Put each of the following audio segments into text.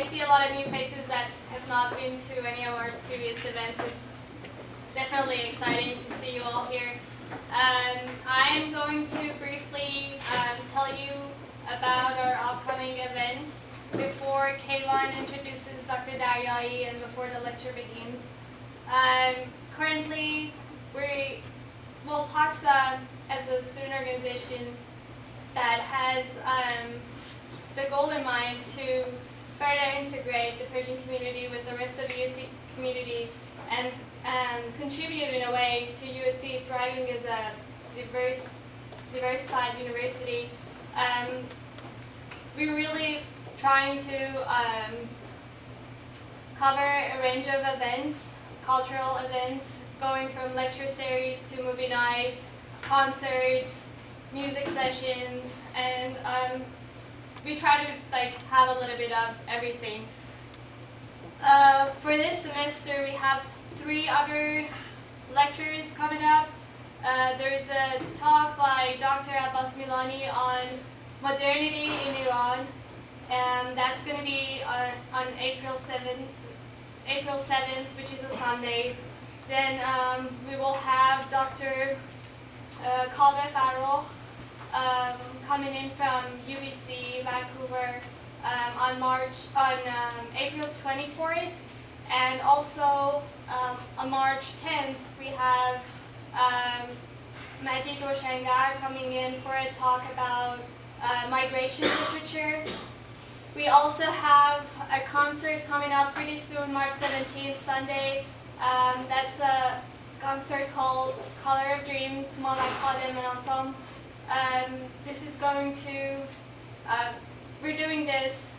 I see a lot of new faces that have not been to any of our previous events. It's definitely exciting to see you all here. I'm going to briefly tell you about our upcoming events before Kayvon introduces Dr. Daryaee and before the lecture begins. Currently, PACSA as a student organization that has the goal in mind to further integrate the Persian community with the rest of the USC community and contribute in a way to USC thriving as a diversified university. We're really trying to cover a range of events, cultural events, going from lecture series to movie nights, concerts, music sessions, and we try to have a little bit of everything. For this semester, we have 3 other lectures coming up. There's a talk by Dr. Abbas Milani on modernity in Iran, and that's going to be on April 7th, which is a Sunday. Then we will have Dr. Kalbe Farroh coming in from UBC, Vancouver, on April 24th, and also on March 10th we have Majid Roshangar coming in for a talk about migration literature. We also have a concert coming up pretty soon, March 17th, Sunday. That's a concert called Color of Dreams, Mola Kadem and Ensemble. This is going to, we're doing this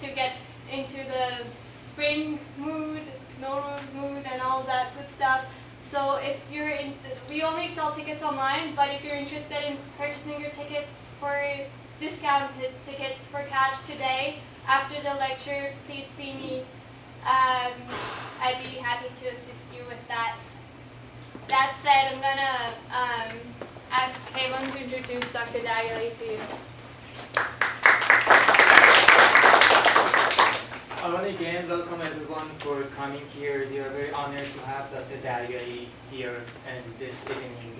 to get into the spring mood, Nowruz mood, and all that good stuff. So if you're we only sell tickets online, but if you're interested in purchasing your tickets for discounted tickets for cash today, after the lecture, please see me. I'd be happy to assist you with that. That said, I'm gonna ask Kayvon to introduce Dr. Daryaee to you. I want to again welcome everyone for coming here. We are very honored to have Dr. Daryaee here in this evening.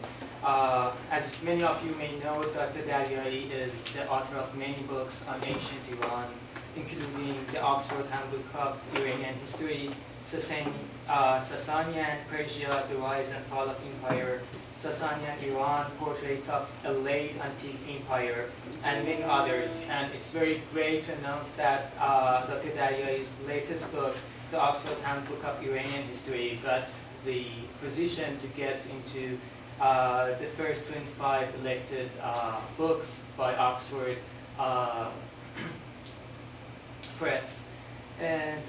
As many of you may know, Dr. Daryaee is the author of many books on ancient Iran, including the Oxford Handbook of Iranian History, Sasanian Persia, The Rise and Fall of Empire, Sasanian Iran, Portrait of a Late Antique Empire, and many others. And it's very great to announce that Dr. Daryaee's latest book, the Oxford Handbook of Iranian History, got the position to get into the first 25 elected books by Oxford Press. And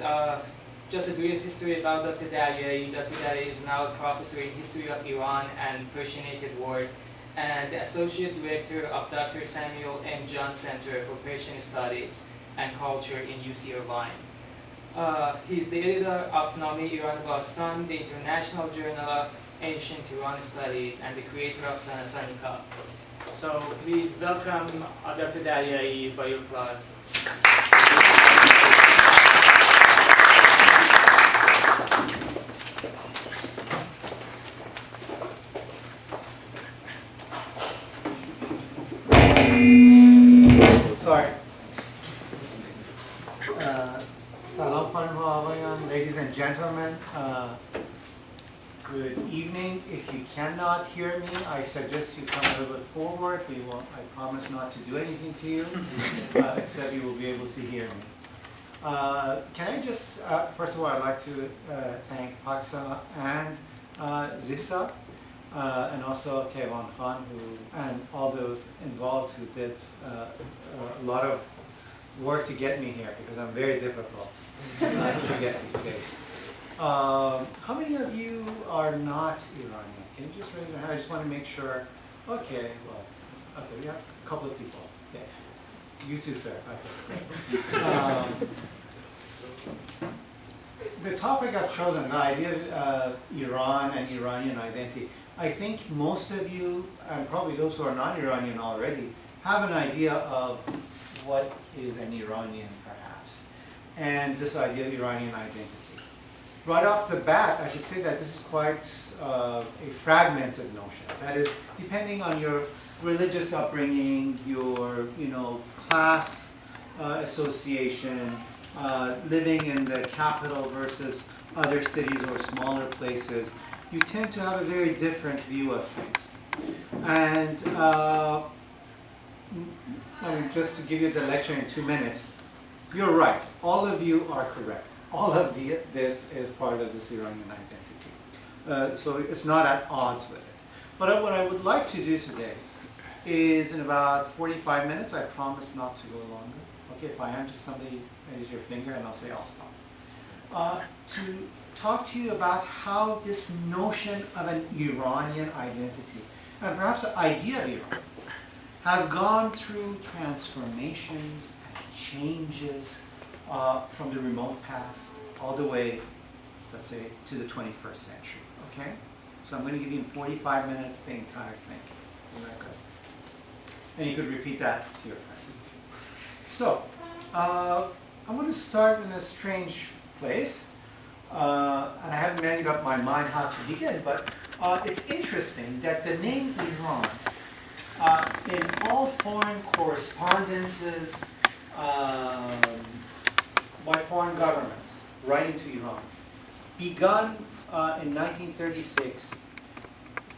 just a brief history about Dr. Daryaee. Dr. Daryaee is now a professor in History of Iran and Persianated World, and the Associate Director of Dr. Samuel M. John Center for Persian Studies and Culture in UC Irvine. He is the editor of Name Iran Bastan, the International Journal of Ancient Iran Studies, and the creator of Sanasanika. So please welcome Dr. Daryaee by your applause. Sorry. Salam khanim ha aghayan, ladies and gentlemen. Good evening. If you cannot hear me, I suggest you come a little bit forward. I promise not to do anything to you, except you will be able to hear me. Can I just, first of all, I'd like to thank PACSA and ZISA, and also Kayvon Khan, and all those involved who did a lot of work to get me here, because I'm very difficult to get these days. How many of you are not Iranian? Can you just raise your hand? I just want to make sure. Okay, well, okay, we have a couple of people. Okay. You too, sir. Okay. The topic I've chosen, the idea of Iran and Iranian identity, I think most of you, and probably those who are non-Iranian already, have an idea of what is an Iranian, perhaps. and this idea of Iranian identity. Right off the bat, I should say that this is quite a fragmented notion. That is, depending on your religious upbringing, your class association, living in the capital versus other cities or smaller places, you tend to have a very different view of things. And just to give you the lecture in 2 minutes, you're right. All of you are correct. All of this is part of this Iranian identity. So it's not at odds with it. But what I would like to do today is in about 45 minutes, I promise not to go longer. Okay, if I am, just somebody raise your finger and I'll say I'll stop. To talk to you about how this notion of an Iranian identity, and perhaps the idea of Iran, has gone through transformations and changes from the remote past all the way, let's say, to the 21st century. Okay? So I'm going to give you in 45 minutes the entire thing. Isn't that good? And you could repeat that to your friends. So, I'm going to start in a strange place. And I haven't made up my mind how to begin, but it's interesting that the name Iran, in all foreign correspondences by foreign governments writing to Iran, begun in 1936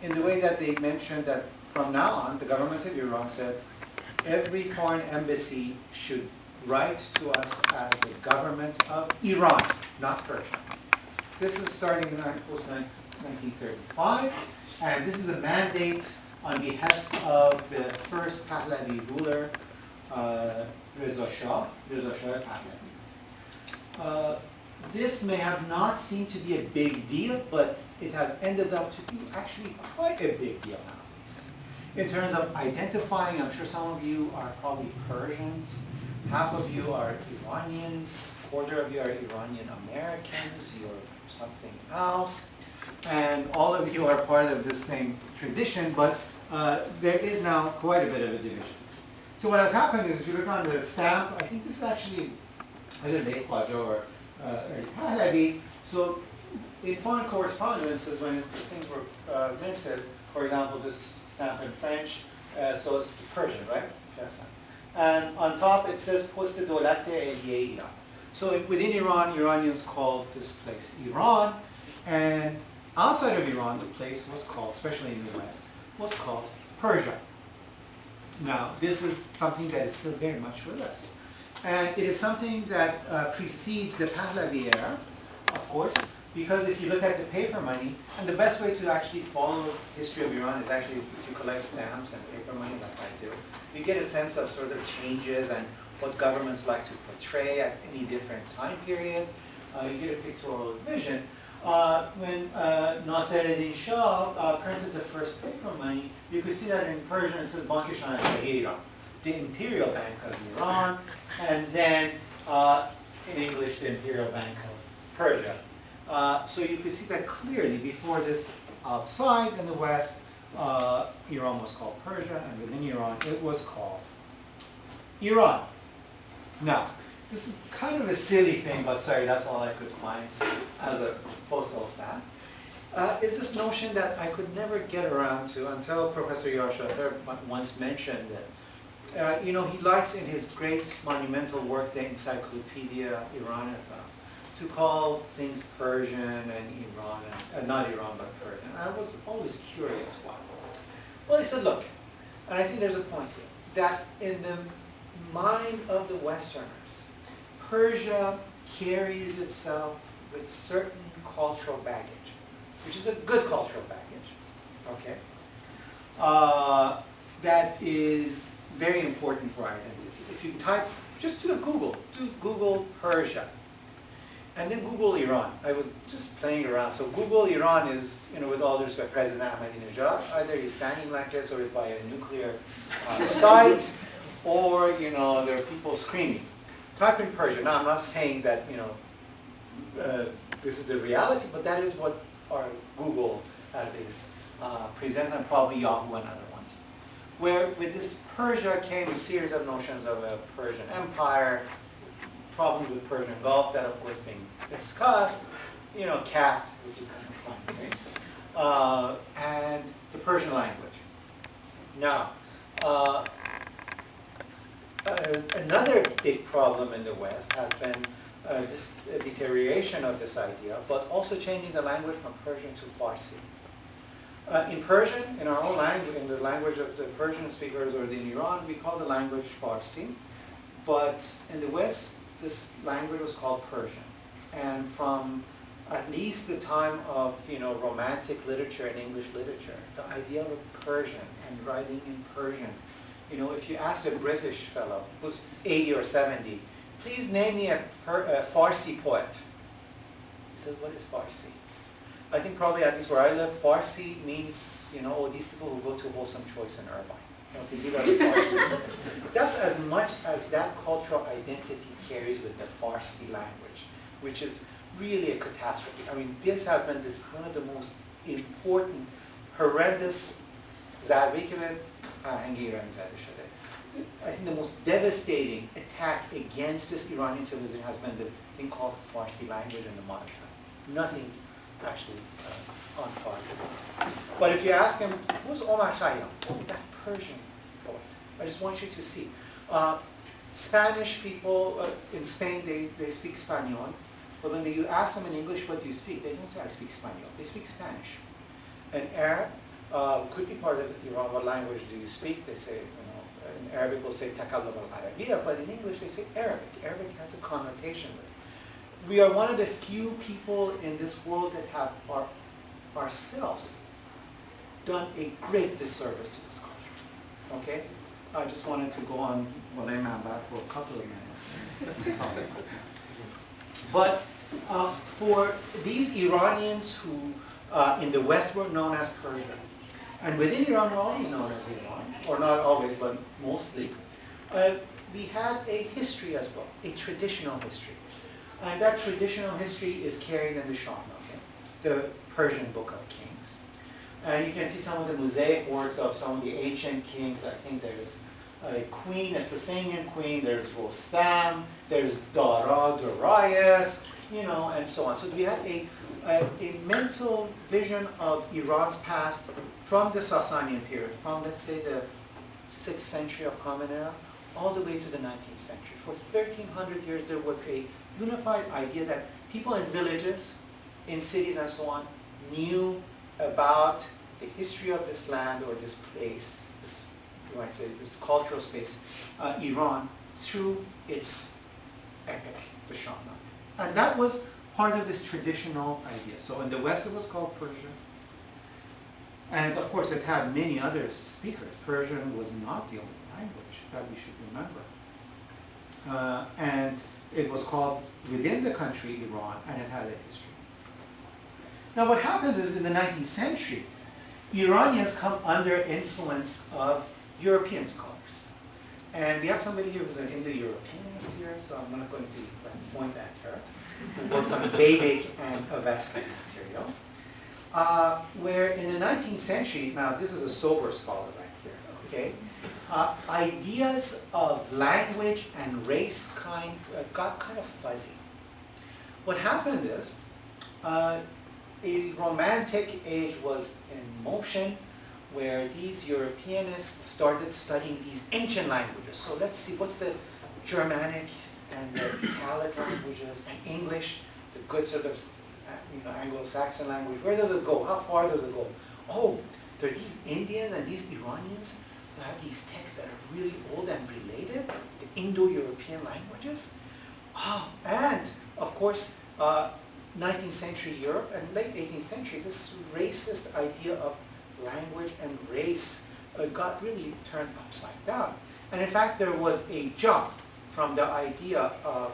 in the way that they mentioned that from now on, the government of Iran said every foreign embassy should write to us as the government of Iran, not Persia. This is starting in post-1935, and this is a mandate on behest of the first Pahlavi ruler, Reza Shah Pahlavi. This may have not seemed to be a big deal, but it has ended up to be actually quite a big deal nowadays. In terms of identifying, I'm sure some of you are probably Persians, half of you are Iranians, quarter of you are Iranian Americans, you're something else, and all of you are part of this same tradition, but there is now quite a bit of a division. So what has happened is, if you look on the stamp, I think this is actually either late Khwaja or early Pahlavi. So in foreign correspondences, when things were minted, for example, this stamp in French, so it's Persian, right? Yes. And on top it says Post Dolat Eliye Iran. So within Iran, Iranians called this place Iran, and outside of Iran, the place was called, especially in the West, was called Persia. Now, this is something that is still very much with us. And it is something that precedes the Pahlavi era, of course, because if you look at the paper money, and the best way to actually follow the history of Iran is actually if you collect stamps and paper money like I do, you get a sense of sort of changes and what governments like to portray at any different time period. You get a pictorial vision. When Nasser-ed-Din Shah printed the first paper money, you could see that in Persian it says Bank Shahanshahi Iran, the Imperial Bank of Iran, and then in English the Imperial Bank of Persia. So you could see that clearly before this outside in the West, Iran was called Persia, and within Iran it was called Iran. Now, this is kind of a silly thing, but sorry, that's all I could find as a postal stamp. Is this notion that I could never get around to until Professor Yarshater once mentioned it. He likes in his great monumental work, the Encyclopedia Iranica, to call things Persian and Iran, not Iran, but Persian. I was always curious why. Well, he said, look, and I think there's a point here, that in the mind of the Westerners, Persia carries itself with certain cultural baggage, which is a good cultural baggage, okay, that is very important for identity. If you type, just do Google Persia, and then Google Iran. I was just playing around. So Google Iran is, with all due respect, President Ahmadinejad. Either he's standing like this, or he's by a nuclear site, or there are people screaming. Type in Persia. Now I'm not saying that this is the reality, but that is what our Google at least presents, and probably Yahoo and other ones. Where with this Persia came a series of notions of a Persian Empire, problems with Persian Gulf that, of course, being discussed. You know, cat, which is kind of fun, right? And the Persian language. Now, another big problem in the West has been this deterioration of this idea, but also changing the language from Persian to Farsi. In Persian, in our own language, in the language of the Persian speakers, or in Iran, we call the language Farsi. But in the West, this language was called Persian. And from at least the time of, you know, Romantic literature and English literature, the idea of Persian and writing in Persian. You know, if you ask a British fellow who's 80 or 70, please name me a Farsi poet. He says, what is Farsi? I think probably, at least where I live, Farsi means, you know, oh, these people who go to Wholesome Choice in Irvine. Okay, these are the Farsi. That's as much as that cultural identity carries with the Farsi language, which is really a catastrophe. I mean, this has been one of the most important, horrendous, I think the most devastating attack against this Iranian civilization has been the thing called Farsi language in the modern time. Nothing actually on par with it. But if you ask him, who's Omar Khayyam? Oh, that Persian poet. I just want you to see. Spanish people in Spain, they speak Spanish. But when you ask them in English, what do you speak? They don't say, I speak Spanish. They speak Spanish. And Arab could be part of Iran. What language do you speak? They say, you know, in Arabic we'll say takallam al-Arabiyya, but in English they say Arabic. Arabic has a connotation with it. We are one of the few people in this world that have ourselves done a great disservice to this culture. Okay? I just wanted to go on back for a couple of minutes. But for these Iranians who in the West were known as Persian, and within Iran were always known as Iran, or not always, but mostly, we had a history as well, a traditional history. And that traditional history is carried in the Shahnameh, the Persian Book of Kings. And you can see some of the mosaic works of some of the ancient kings. I think there's a queen, a Sasanian queen, there's Rostam, there's Daryaee, you know, and so on. So we have a mental vision of Iran's past from the Sasanian period, from, let's say, the 6th century of Common Era, all the way to the 19th century. For 1,300 years, there was a unified idea that people in villages, in cities and so on, knew about the history of this land or this place, this, you might say, this cultural space, Iran, through its epic, the Shahnameh. And that was part of this traditional idea. So in the West it was called Persian. And of course it had many other speakers. Persian was not the only language that we should remember. And it was called within the country Iran, and it had a history. Now what happens is in the 19th century, Iranians come under influence of European scholars. And we have somebody here who's an Indo-Europeanist here, so I'm not going to point at her, who works on Vedic and Avestic material. Where in the 19th century, now this is a sober scholar right here, okay? Ideas of language and race got kind of fuzzy. What happened is, a romantic age was in motion where these Europeanists started studying these ancient languages. So let's see, what's the Germanic and the Italic languages and English, the good sort of Anglo-Saxon language. Where does it go? How far does it go? Oh, there are these Indians and these Iranians who have these texts that are really old and related, the Indo-European languages. And of course, 19th century Europe and late 18th century, this racist idea of language and race got really turned upside down. And in fact, there was a jump from the idea of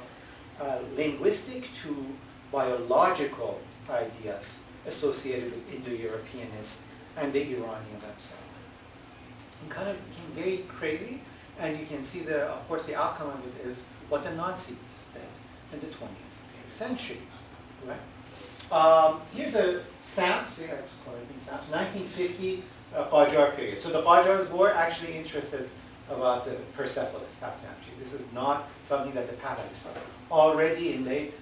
linguistic to biological ideas associated with Indo-Europeanists and the Iranians and so on. It kind of became very crazy, and you can see, of course, the outcome of it is what the Nazis did in the 20th century. Right? Here's a stamp, see, I just call it stamps, 1950 Qajar period. So the Qajars were actually interested about the Persepolis tap dam sheet. This is not something that the path has discovered. Already in late